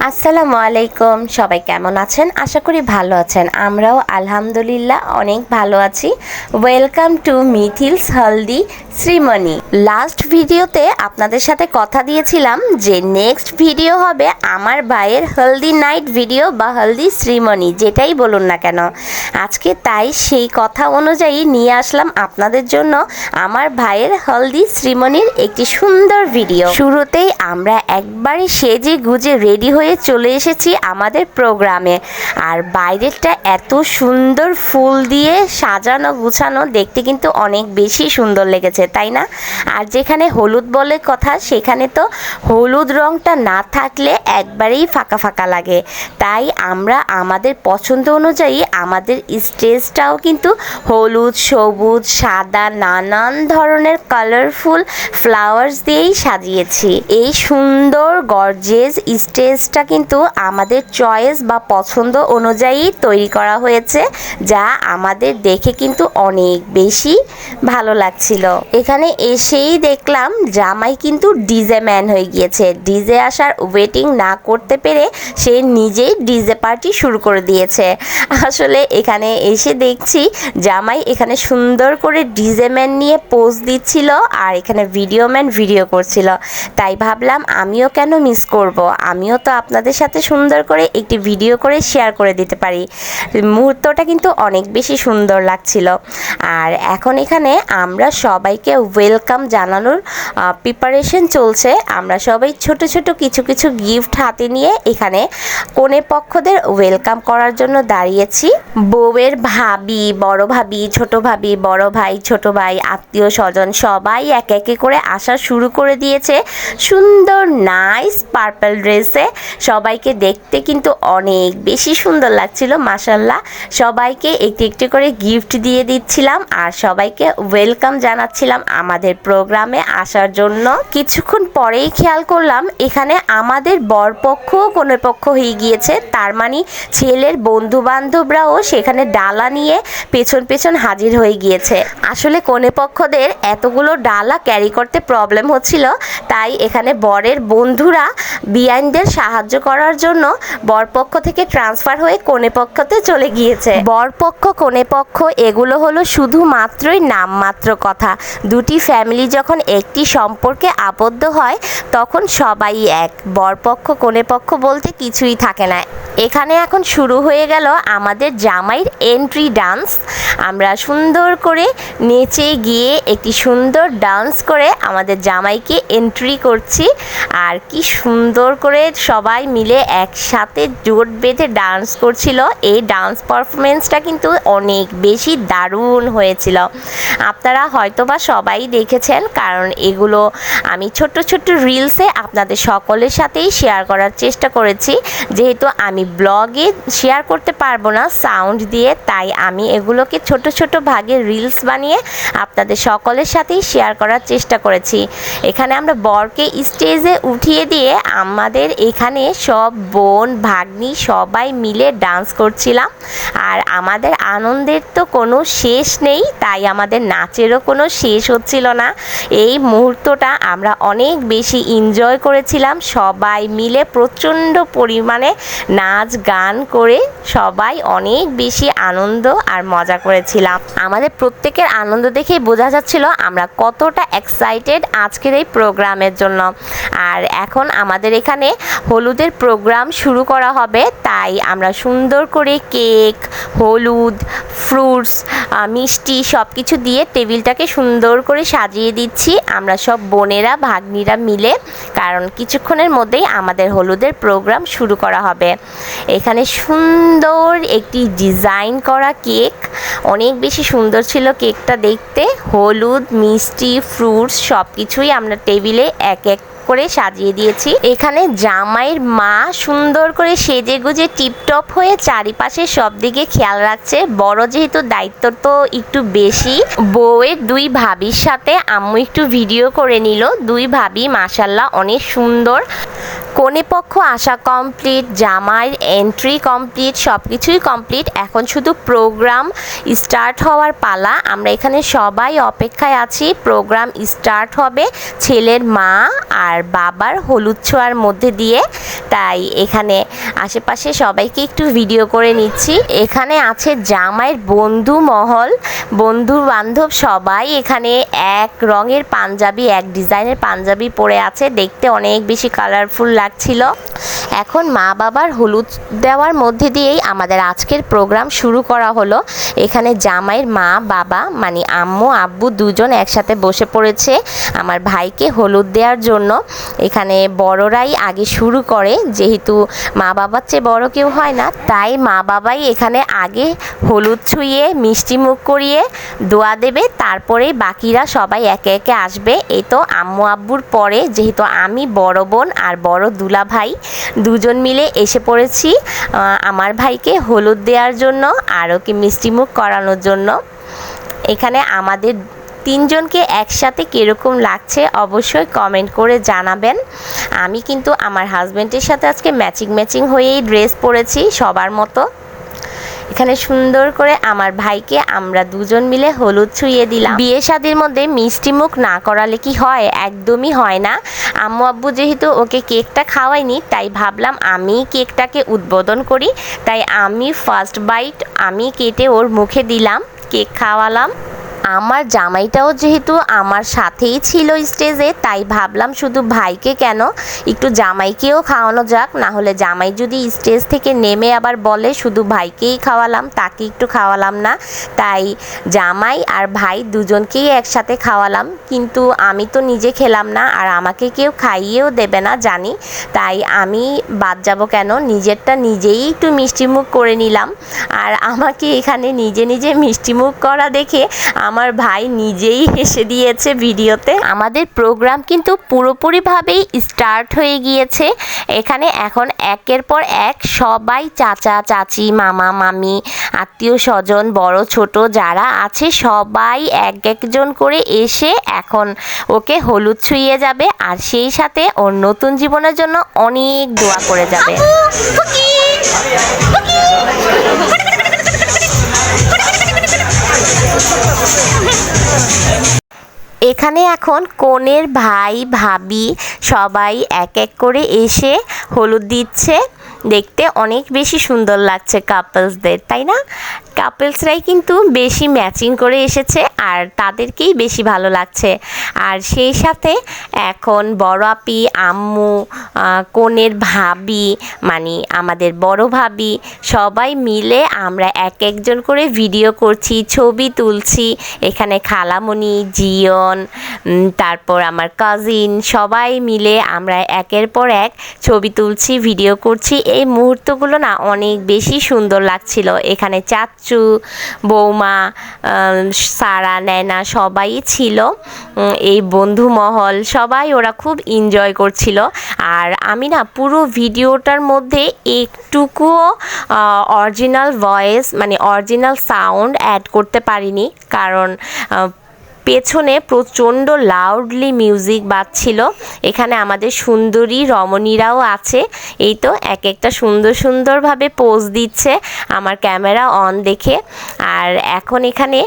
আসসালামু আলাইকুম। সবাই কেমন আছেন? আশা করি ভালো আছেন। আমরাও আলহামদুলিল্লাহ অনেক ভালো আছি। ওয়েলকাম টু মিথিলস হলদি শ্রীমণি। লাস্ট ভিডিওতে আপনাদের সাথে কথা দিয়েছিলাম যে নেক্সট ভিডিও হবে আমার ভাইয়ের হলদি নাইট ভিডিও বা হলদি শ্রীমণি, যেটাই বলুন না কেন। আজকে তাই সেই কথা অনুযায়ী নিয়ে আসলাম আপনাদের জন্য আমার ভাইয়ের হলদি শ্রীমণির একটি সুন্দর ভিডিও। শুরুতেই আমরা একবারে সেজে গুজে রেডি হয়ে চলে এসেছি আমাদের প্রোগ্রামে। আর বাইরেটা এত সুন্দর ফুল দিয়ে সাজানো গুছানো, দেখতে কিন্তু অনেক বেশি সুন্দর লেগেছে, তাই না? আর যেখানে হলুদ বলে কথা, সেখানে তো হলুদ রংটা না থাকলে একবারেই ফাঁকা ফাঁকা লাগে। তাই আমরা আমাদের পছন্দ অনুযায়ী আমাদের স্টেজটাও কিন্তু হলুদ, সবুজ, সাদা নানান ধরনের কালারফুল ফ্লাওয়ার্স দিয়েই সাজিয়েছি। এই সুন্দর গর্জিয়াস স্টেজটা কিন্তু আমাদের চয়েস বা পছন্দ অনুযায়ী তৈরি করা হয়েছে, যা আমাদের দেখে কিন্তু অনেক বেশি ভালো লাগছিল। এখানে এসেই দেখলাম জামাই কিন্তু ডিজে ম্যান হয়ে গিয়েছে। ডিজে আসার ওয়েটিং না করতে পেরে সে নিজেই ডিজে পার্টি শুরু করে দিয়েছে। আসলে এখানে এসে দেখছি জামাই এখানে সুন্দর করে ডিজে ম্যান নিয়ে পোজ দিচ্ছিল, আর এখানে ভিডিও ম্যান ভিডিও করছিল। তাই ভাবলাম আমিও কেন মিস করব, আমিও তো আপনাদের সাথে সুন্দর করে একটি ভিডিও করে শেয়ার করে দিতে পারি। মুহূর্তটা কিন্তু অনেক বেশি সুন্দর লাগছিল। আর এখন এখানে আমরা সবাইকে ওয়েলকাম জানানোর প্রিপারেশন চলছে। আমরা সবাই ছোট ছোট কিছু কিছু গিফট হাতে নিয়ে এখানে কনে পক্ষদের ওয়েলকাম করার জন্য দাঁড়িয়েছি। বউয়ের ভাবি, বড় ভাবি, ছোট ভাবি, বড় ভাই, ছোট ভাই, আত্মীয় স্বজন সবাই এক একে করে আসা শুরু করে দিয়েছে সুন্দর নাইস পার্পল ড্রেসে। সবাইকে দেখতে কিন্তু অনেক বেশি সুন্দর লাগছিল মাশাআল্লাহ। সবাইকে একটু একটু করে গিফট দিয়ে দিচ্ছিলাম আর সবাইকে ওয়েলকাম জানাচ্ছিলাম আমাদের প্রোগ্রামে আসার জন্য। কিছুক্ষণ পরেই খেয়াল করলাম এখানে আমাদের বরপক্ষ কনেপক্ষ হয়ে গিয়েছে। তার মানে ছেলের বন্ধু বান্ধবরাও সেখানে ডালা নিয়ে পেছন পেছন হাজির হয়ে গিয়েছে। আসলে কনেপক্ষদের এতগুলো ডালা ক্যারি করতে প্রবলেম হচ্ছিল, তাই এখানে বরের বন্ধুরা বিয়াইনদের সাহায্য করার জন্য বরপক্ষ থেকে ট্রান্সফার হয়ে কনেপক্ষতে চলে গিয়েছে। বরপক্ষ কনেপক্ষ এগুলো হলো শুধুমাত্রই নামমাত্র কথা। দুটি ফ্যামিলি যখন একটি সম্পর্কে আবদ্ধ হয় তখন সবাই এক। বরপক্ষ কনেপক্ষ বলতে কিছুই থাকে না। এখানে এখন শুরু হয়ে গেল আমাদের জামাইয়ের এন্ট্রি ডান্স। আমরা সুন্দর করে নেচে গিয়ে একটি সুন্দর ডান্স করে আমাদের জামাইকে এন্ট্রি করছি। আর কি সুন্দর করে সবাই মিলে একসাথে জোট বেঁধে ডান্স করছিল। এই ডান্স পারফরমেন্সটা কিন্তু অনেক বেশি দারুণ হয়েছিল। আপনারা হয়তোবা সবাই দেখেছেন, কারণ এগুলো আমি ছোট্ট ছোট্ট রিলসে আপনাদের সকলের সাথেই শেয়ার করার চেষ্টা করেছি। যেহেতু আমি ব্লগে শেয়ার করতে পারবো না সাউন্ড দিয়ে, তাই আমি এগুলোকে ছোট ছোট ভাগে রিলস বানিয়ে আপনাদের সকলের সাথেই শেয়ার করার চেষ্টা করেছি। এখানে আমরা বরকে স্টেজে উঠিয়ে দিয়ে আমাদের এখানে সব বোন ভাগ্নি সবাই মিলে ডান্স করছিলাম। আর আমাদের আনন্দের তো কোনো শেষ নেই, তাই আমাদের নাচেরও কোনো শেষ হচ্ছিল না। এই মুহূর্তটা আমরা অনেক বেশি এনজয় করেছিলাম। সবাই মিলে প্রচণ্ড পরিমাণে নাচ গান করে সবাই অনেক বেশি আনন্দ আর মজা করেছিলাম। আমাদের প্রত্যেকের আনন্দ দেখেই বোঝা যাচ্ছিল আমরা কতটা এক্সাইটেড আজকের এই প্রোগ্রামের জন্য। আর এখন আমাদের এখানে হলুদের প্রোগ্রাম শুরু করা হবে, তাই আমরা সুন্দর করে কেক, হলুদ, ফ্রুটস, মিষ্টি সব কিছু দিয়ে টেবিলটাকে সুন্দর করে সাজিয়ে দিচ্ছি আমরা সব বোনেরা ভাগ্নিরা মিলে, কারণ কিছুক্ষণের মধ্যেই আমাদের হলুদের প্রোগ্রাম শুরু করা হবে। এখানে সুন্দর একটি ডিজাইন করা কেক, অনেক বেশি সুন্দর ছিল কেকটা দেখতে। হলুদ, মিষ্টি, ফ্রুটস সব কিছুই আমরা টেবিলে এক এক করে সাজিয়ে দিয়েছি। এখানে জামাইয়ের মা সুন্দর করে সেজে গুজে টিপটপ হয়ে চারিপাশে সব দিকে খেয়াল রাখছে। বড় যেহেতু দায়িত্ব তো একটু বেশি। বউয়ের দুই ভাবির সাথে আম্মু একটু ভিডিও করে নিল। দুই ভাবি মাশাল্লাহ অনেক সুন্দর। কনে পক্ষ আসা কমপ্লিট, জামাইয়ের এন্ট্রি কমপ্লিট, সব কিছুই কমপ্লিট। এখন শুধু প্রোগ্রাম স্টার্ট হওয়ার পালা। আমরা এখানে সবাই অপেক্ষায় আছি, প্রোগ্রাম স্টার্ট হবে ছেলের মা আর বাবার হলুদ ছোঁয়ার মধ্যে দিয়ে। তাই এখানে আশেপাশে সবাইকে একটু ভিডিও করে নিচ্ছি। এখানে আছে জামাইয়ের বন্ধু মহল, বন্ধু বান্ধব সবাই এখানে এক রঙের পাঞ্জাবি, এক ডিজাইনের পাঞ্জাবি পরে আছে, দেখতে অনেক বেশি কালারফুল লাগছিল। এখন মা বাবার হলুদ দেওয়ার মধ্যে দিয়েই আমাদের আজকের প্রোগ্রাম শুরু করা হলো। এখানে জামাইয়ের মা বাবা মানে আম্মু আব্বু দুজন একসাথে বসে পড়েছে আমার ভাইকে হলুদ দেওয়ার জন্য। এখানে বড়রাই আগে শুরু করে, যেহেতু মা বাবার চেয়ে বড় কেউ হয় না, তাই মা বাবাই এখানে আগে হলুদ ছুঁয়ে মিষ্টি মুখ করিয়ে দোয়া দেবে, তারপরে বাকিরা সবাই একে একে আসবে। এই তো আম্মু আব্বুর পরে যেহেতু আমি বড় বোন আর বড় দুলা ভাই দুজন মিলে এসে পড়েছি আমার ভাইকে হলুদ দেওয়ার জন্য আর ওকে মিষ্টি মুখ করানোর জন্য। এখানে আমাদের তিনজনকে একসাথে কীরকম লাগছে অবশ্যই কমেন্ট করে জানাবেন। আমি কিন্তু আমার হাজব্যান্ডের সাথে আজকে ম্যাচিং হয়েই ড্রেস পরেছি সবার মতো। এখানে সুন্দর করে আমার ভাইকে আমরা দুজন মিলে হলুদ ছুঁয়ে দিলাম। বিয়ে শাদির মধ্যে মিষ্টি মুখ না করালে কি হয়? একদমই হয় না। আম্মু আব্বু যেহেতু ওকে কেকটা খাওয়ায়নি, তাই ভাবলাম আমি কেকটাকে উদ্বোধন করি। তাই আমি ফার্স্ট বাইট আমি কেটে ওর মুখে দিলাম, কেক খাওয়ালাম। আমার জামাইটাও যেহেতু আমার সাথেই ছিল স্টেজে, তাই ভাবলাম শুধু ভাইকে কেন, একটু জামাইকেও খাওয়ানো যাক, না হলে জামাই যদি স্টেজ থেকে নেমে আবার বলে শুধু ভাইকেই খাওয়ালাম, তাকে একটু খাওয়ালাম না। তাই জামাই আর ভাই দুজনকেই একসাথে খাওয়ালাম, কিন্তু আমি তো নিজে খেলাম না আর আমাকে কেউ খাইয়েও দেবে না জানি, তাই আমি বাদ যাব কেন, নিজেরটা নিজেই একটু মিষ্টিমুখ করে নিলাম। আর আমাকে এখানে নিজে নিজে মিষ্টিমুখ করা দেখে আমার ভাই নিজেই হেসে দিয়েছে ভিডিওতে। আমাদের প্রোগ্রাম কিন্তু পুরোপুরিভাবেই স্টার্ট হয়ে গিয়েছে। এখানে এখন একের পর এক সবাই চাচা চাচি মামা মামি আত্মীয় স্বজন বড় ছোট যারা আছে সবাই এক একজন করে এসে এখন ওকে হলুদ ছুঁয়ে যাবে, আর সেই সাথে ওর নতুন জীবনের জন্য অনেক দোয়া করে যাবে। এখানে এখন কনের ভাই ভাবি সবাই এক এক করে এসে হলুদ দিচ্ছে, দেখতে অনেক বেশি সুন্দর লাগছে কাপলসদের, তাই না? কাপলসরাই কিন্তু বেশি ম্যাচিং করে এসেছে আর তাদেরকেই বেশি ভালো লাগছে। আর সেই সাথে এখন বড় আপি আম্মু কনের ভাবি মানে আমাদের বড় ভাবি সবাই মিলে আমরা এক একজন করে ভিডিও করছি, ছবি তুলছি। এখানে খালামণি জিয়ন তারপর আমার কাজিন সবাই মিলে আমরা একের পর এক ছবি তুলছি ভিডিও করছি। এই মুহূর্তগুলো না অনেক বেশি সুন্দর লাগছিল। এখানে চাচু বৌমা সারা নেনা সবাই ছিল, এই বন্ধু মহল সবাই ওরা খুব এনজয় করছিল। আর আমি না পুরো ভিডিওটার মধ্যে একটুকুও অরিজিনাল ভয়েস মানে অরিজিনাল সাউন্ড অ্যাড করতে পারিনি, কারণ পেছনে প্রচণ্ড লাউডলি মিউজিক বাজছিল। এখানে আমাদের সুন্দরী রমণীরাও আছে, এই তো এক একটা সুন্দরভাবে পোজ দিচ্ছে আমার ক্যামেরা অন দেখে। আর এখন এখানে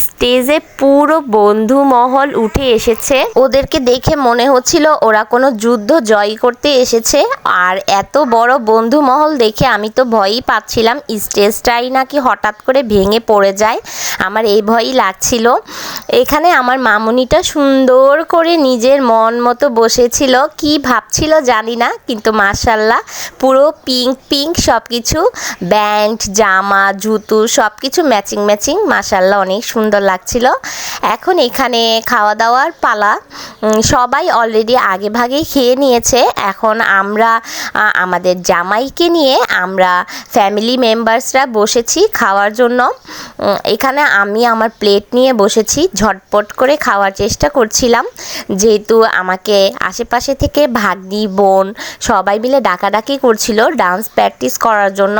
স্টেজে পুরো বন্ধু মহল উঠে এসেছে, ওদেরকে দেখে মনে হচ্ছিল ওরা কোনো যুদ্ধ জয় করতে এসেছে। আর এত বড় বন্ধু মহল দেখে আমি তো ভয়ই পাচ্ছিলাম, স্টেজটাই নাকি হঠাৎ করে ভেঙে পড়ে যায়, আমার এই ভয়ই লাগছিল। এখানে আমার মামুনিটা সুন্দর করে নিজের মন মতো বসেছিল, কি ভাবছিল জানি না, কিন্তু মাশাল্লাহ পুরো পিঙ্ক সব কিছু, ব্যান্ড জামা জুতো সব কিছু ম্যাচিং মাশাল্লাহ অনেক সুন্দর লাগছিল। এখন এখানে খাওয়া দাওয়ার পালা, সবাই অলরেডি আগে ভাগেই খেয়ে নিয়েছে। এখন আমরা আমাদের জামাইকে নিয়ে আমরা ফ্যামিলি মেম্বার্সরা বসেছি খাওয়ার জন্য। এখানে আমি আমার প্লেট নিয়ে বসেছি, ঝটপট করে খাওয়ার চেষ্টা করছিলাম, যেহেতু আমাকে আশেপাশে থেকে ভাগ্নি বোন সবাই মিলে ডাকাডাকি করছিল ডান্স প্র্যাকটিস করার জন্য।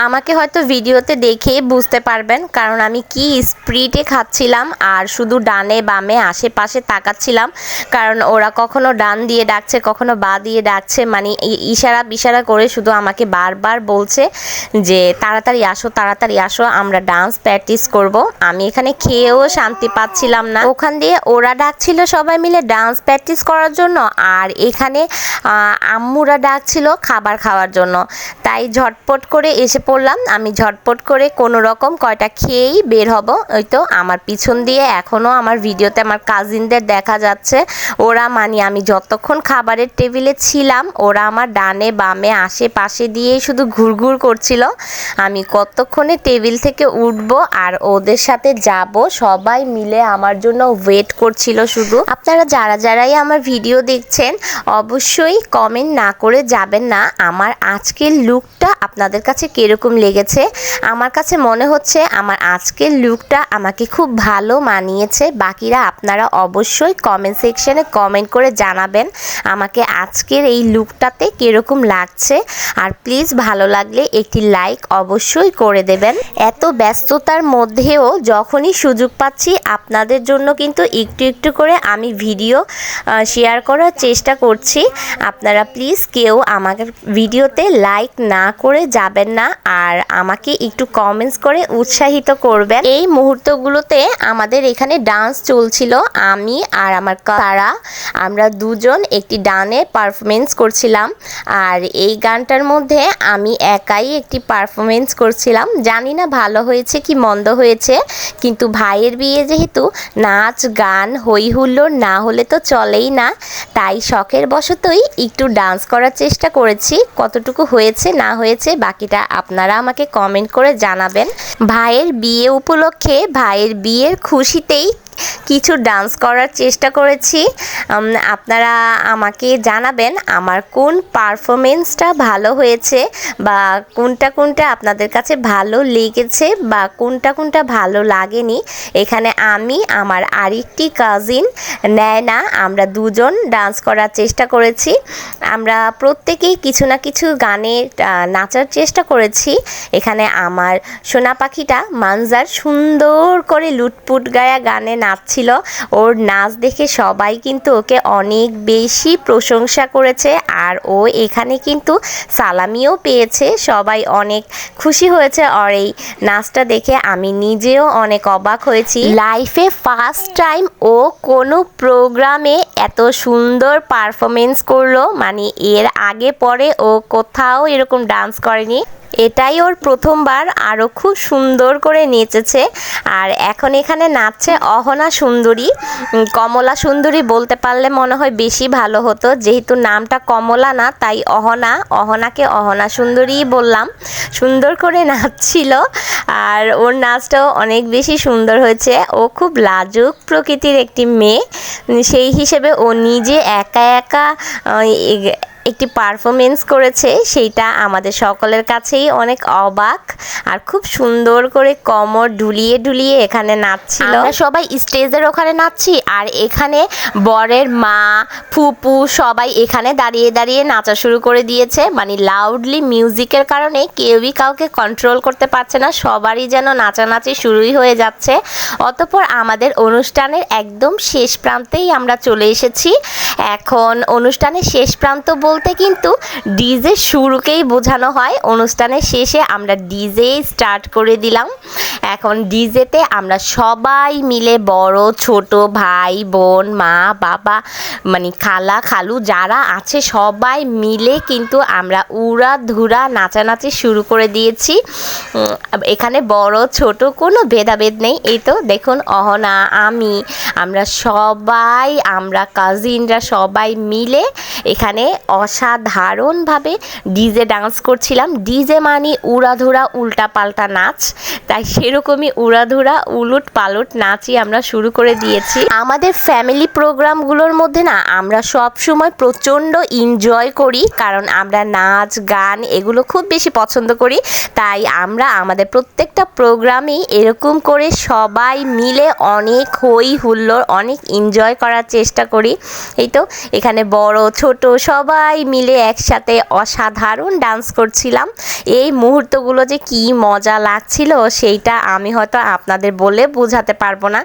আমাকে হয়তো ভিডিওতে দেখে বুঝতে পারবেন, কারণ আমি কি স্পিডে খাচ্ছিলাম আর শুধু ডানে বামে আশেপাশে তাকাচ্ছিলাম, কারণ ওরা কখনো ডান দিয়ে ডাকছে কখনো বা দিয়ে ডাকছে, মানে ইশারা বিশারা করে শুধু আমাকে বারবার বলছে যে তাড়াতাড়ি আসো আমরা ডান্স প্র্যাকটিস করব। আমি এখানে খেয়েও শান্তি পাচ্ছিলাম না। ওখান দিয়ে ওরা ডাকছিল সবাই মিলে ডান্স প্র্যাকটিস করার জন্য, আর এখানে আম্মুরা ডাকছিল খাবার খাওয়ার জন্য। তাই ঝটপট করে এসে পড়লাম। আমি ঝটপট করে কোনো রকম কয়টা খেয়েই বের হব। ওই তো আমার পিছন দিয়ে এখনও আমার ভিডিওতে আমার কাজিনদের দেখা যাচ্ছে। ওরা মানে আমি যতক্ষণ খাবারের টেবিলে ছিলাম ওরা আমার ডানে বামে আশেপাশে দিয়েই শুধু ঘুরঘুর করছিল। আমি কতক্ষণে টেবিল থেকে উঠব আর ওদের সাথে যাব, সবাই মিলে আমার জন্য ওয়েট করছিল শুধু। আপনারা যারাই আমার ভিডিও দেখছেন অবশ্যই কমেন্ট না করে যাবেন না আমার আজকের লুকটা আপনাদের কাছে কীরকম লেগেছে। আমার কাছে মনে হচ্ছে আমার আজকের লুকটা আমাকে খুব ভালো মানিয়েছে। বাকিরা আপনারা অবশ্যই কমেন্ট সেকশনে কমেন্ট করে জানাবেন আমাকে আজকের এই লুকটাতে কীরকম লাগছে। আর প্লিজ ভালো লাগলে একটি লাইক অবশ্যই করে দেবেন। এত ব্যস্ততার মধ্যেও যখনই সুযোগ পাচ্ছি আপনাদের জন্য কিন্তু একটু একটু করে আমি ভিডিও শেয়ার করার চেষ্টা করছি। আপনারা প্লিজ কেউ আমাকে ভিডিওতে লাইক না করে যাবেন না, আর আমাকে একটু কমেন্টস করে উৎসাহিত করবেন। এই মুহূর্তগুলোতে আমাদের এখানে ডান্স চলছিল। আমি আর আমার তারা আমরা দুজন একটি ডানে পারফরমেন্স করছিলাম, আর এই গানটার মধ্যে আমি একাই একটি পারফরমেন্স করছিলাম। জানি না ভালো হয়েছে কি মন্দ হয়েছে, কিন্তু ভাইয়ের বিয়ে যেহেতু নাচ গান হই হুল্লোড় না হলে তো চলেই না, তাই শখের বশতই একটু ডান্স করার চেষ্টা করেছি। কতটুকু হয়েছে না হয়েছে বাকিটা আপনারা আমাকে কমেন্ট করে জানাবেন। ভাইয়ের বিয়ে উপলক্ষে ভাইয়ের বিয়ের খুশিতেই কিছু ডান্স করার চেষ্টা করেছি। আপনারা আমাকে জানাবেন আমার কোন পারফরমেন্সটা ভালো হয়েছে বা কোনটা আপনাদের কাছে ভালো লেগেছে বা কোনটা ভালো লাগেনি। এখানে আমি আমার আরেকটি কাজিন নেয়না আমরা দুজন ডান্স করার চেষ্টা করেছি। আমরা প্রত্যেকেই কিছু না কিছু গানে নাচার চেষ্টা করেছি। এখানে আমার সোনা পাখিটা মানজার সুন্দর করে লুটপুট গায়া গানে নাচছিল। ওর নাচ দেখে সবাই কিন্তু ওকে অনেক বেশি প্রশংসা করেছে, আর ও এখানে কিন্তু সালামিও পেয়েছে। সবাই অনেক খুশি হয়েছে ওর এই নাচটা দেখে। আমি নিজেও অনেক অবাক হয়েছি। লাইফে ফার্স্ট টাইম ও কোনো প্রোগ্রামে এত সুন্দর পারফরমেন্স করলো, মানে এর আগে পরে ও কোথাও এরকম ডান্স করেনি। এটাই ওর প্রথমবার, আরও খুব সুন্দর করে নেচেছে। আর এখন এখানে নাচছে অহনা সুন্দরী। কমলা সুন্দরী বলতে পারলে মনে হয় বেশি ভালো হতো, যেহেতু নামটা কমলা না তাই অহনাকে অহনা সুন্দরীই বললাম। সুন্দর করে নাচছিল আর ওর নাচটাও অনেক বেশি সুন্দর হয়েছে। ও খুব লাজুক প্রকৃতির একটি মেয়ে, সেই হিসেবে ও নিজে একা একটি পারফরমেন্স করেছে, সেইটা আমাদের সকলের কাছেই অনেক অবাক। আর খুব সুন্দর করে কোমর ঢুলিয়ে এখানে নাচছিল। আমরা সবাই স্টেজের ওখানে নাচছি, আর এখানে বরের মা ফুপু সবাই এখানে দাঁড়িয়ে নাচা শুরু করে দিয়েছে। মানে লাউডলি মিউজিকের কারণে কেউই কাউকে কন্ট্রোল করতে পারছে না, সবারই যেন নাচানাচি শুরুই হয়ে যাচ্ছে। অতঃপর আমাদের অনুষ্ঠানের একদম শেষ প্রান্তেই আমরা চলে এসেছি। এখন অনুষ্ঠানের শেষ প্রান্ত বলতে কিন্তু ডিজে শুরুকেই বোঝানো হয়। অনুষ্ঠানের শেষে আমরা ডিজে স্টার্ট করে দিলাম। এখন ডিজেতে আমরা সবাই মিলে বড় ছোট ভাই বোন মা বাবা মানে খালা খালু যারা আছে সবাই মিলে কিন্তু আমরা উড়াধুরা নাচানাচি শুরু করে দিয়েছি। এখানে বড় ছোট কোনো ভেদাভেদ নেই। এই তো দেখুন অহনা আমরা কাজিনরা সবাই মিলে এখানে অসাধারণভাবে ডিজে ডান্স করছিলাম। ডিজে মানে উড়াধুরা উল্টাপাল্টা নাচ, তাই সেরকমই উড়াধুরা উলুট পালট নাচই আমরা শুরু করে দিয়েছি। আমাদের ফ্যামিলি প্রোগ্রামগুলোর মধ্যে না আমরা সব সময় প্রচণ্ড এনজয় করি, কারণ আমরা নাচ গান এগুলো খুব বেশি পছন্দ করি। তাই আমরা আমাদের প্রত্যেকটা প্রোগ্রামেই এরকম করে সবাই মিলে অনেক হই হুল্লোড় অনেক এনজয় করার চেষ্টা করি। এই তো এখানে বড় ছোট সবাই সবাই মিলে একসাথে অসাধারণ ডান্স করছিলাম। এই মুহূর্তগুলো যে কি মজা লাগছিল সেইটা আমি হয়তো আপনাদের বলে বোঝাতে পারবো না।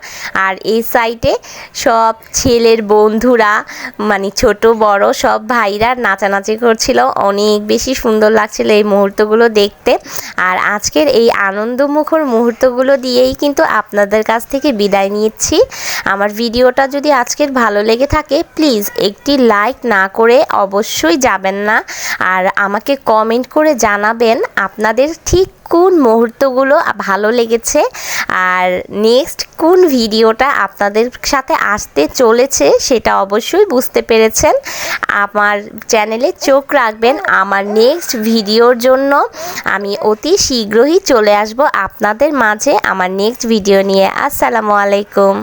আর এই সাইডে সব ছেলের বন্ধুরা মানে ছোট বড় সব ভাইরা নাচানাচি করছিল, অনেক বেশি সুন্দর লাগছিল এই মুহূর্তগুলো দেখতে। আর আজকের এই আনন্দমুখর মুহূর্তগুলো দিয়েই কিন্তু আপনাদের কাছ থেকে বিদায় নিচ্ছি। আমার ভিডিওটা যদি আজকের ভালো লেগে থাকে প্লিজ একটি লাইক না করে অবশ্যই যাবেন না, আর আমাকে কমেন্ট করে জানাবেন আপনাদের ঠিক কোন মুহূর্তগুলো ভালো লেগেছে আর নেক্সট কোন ভিডিওটা আপনাদের সাথে আসতে চলেছে সেটা অবশ্যই বুঝতে পেরেছেন। আমার চ্যানেলে চোখ রাখবেন, আমার নেক্সট ভিডিওর জন্য আমি অতি শীঘ্রই চলে আসব আপনাদের মাঝে আমার নেক্সট ভিডিও নিয়ে। আসসালামু আলাইকুম।